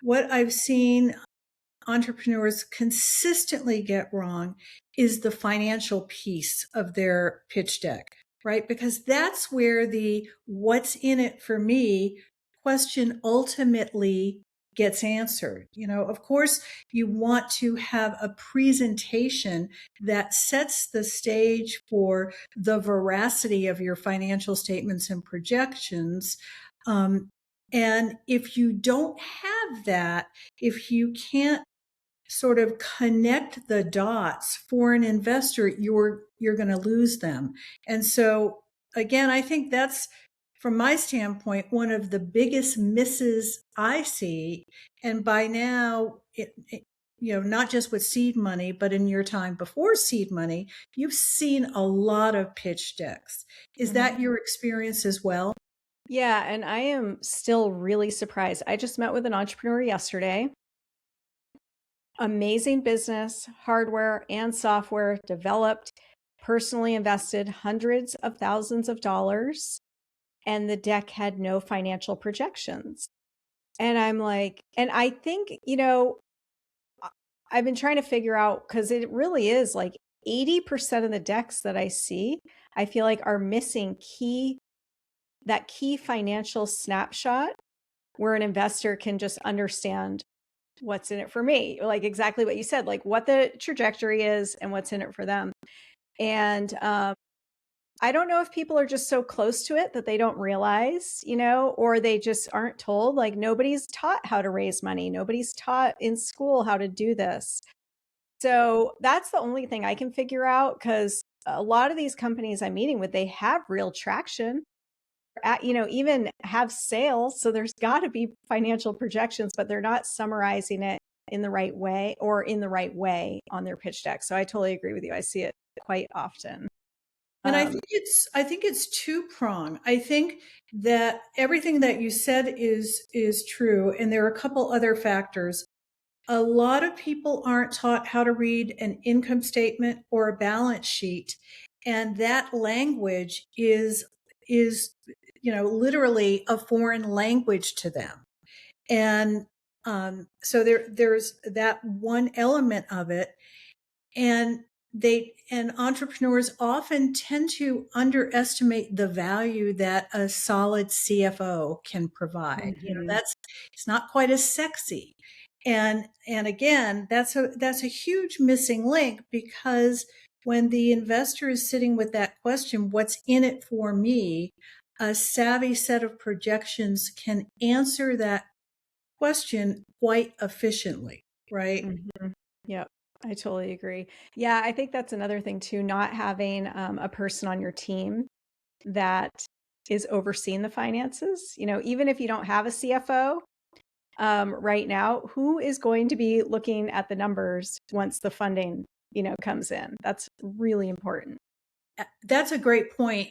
what I've seen entrepreneurs consistently get wrong is the financial piece of their pitch deck, right? Because that's where the what's in it for me question ultimately gets answered. Of course, you want to have a presentation that sets the stage for the veracity of your financial statements and projections. And if you don't have that, if you can't sort of connect the dots for an investor, you're going to lose them. And so again, I think that's, from my standpoint, one of the biggest misses I see. And by now, not just with seed money, but in your time before seed money, you've seen a lot of pitch decks. Is that your experience as well? Yeah, and I am still really surprised. I just met with an entrepreneur yesterday. Amazing business, hardware and software developed, personally invested hundreds of thousands of dollars, and the deck had no financial projections. And I'm like, and I think, I've been trying to figure out, because it really is like 80% of the decks that I see, I feel like are missing that key financial snapshot where an investor can just understand what's in it for me, like exactly what you said, like what the trajectory is and what's in it for them. And I don't know if people are just so close to it that they don't realize, or they just aren't told. Like nobody's taught how to raise money. Nobody's taught in school how to do this. So that's the only thing I can figure out, because a lot of these companies I'm meeting with, they have real traction, even have sales. So there's got to be financial projections, but they're not summarizing it in the right way on their pitch deck. So I totally agree with you. I see it quite often. And Um, I think it's two prong. I think that everything that you said is true, and there are a couple other factors. A lot of people aren't taught how to read an income statement or a balance sheet, and that language is literally a foreign language to them. And so there's that one element of it. And entrepreneurs often tend to underestimate the value that a solid CFO can provide. mhm. That's, it's not quite as sexy. And again, that's a huge missing link, because when the investor is sitting with that question, what's in it for me, a savvy set of projections can answer that question quite efficiently, right? Mhm. Yep. I totally agree. Yeah, I think that's another thing too, not having a person on your team that is overseeing the finances. Even if you don't have a CFO right now, who is going to be looking at the numbers once the funding, comes in? That's really important. That's a great point.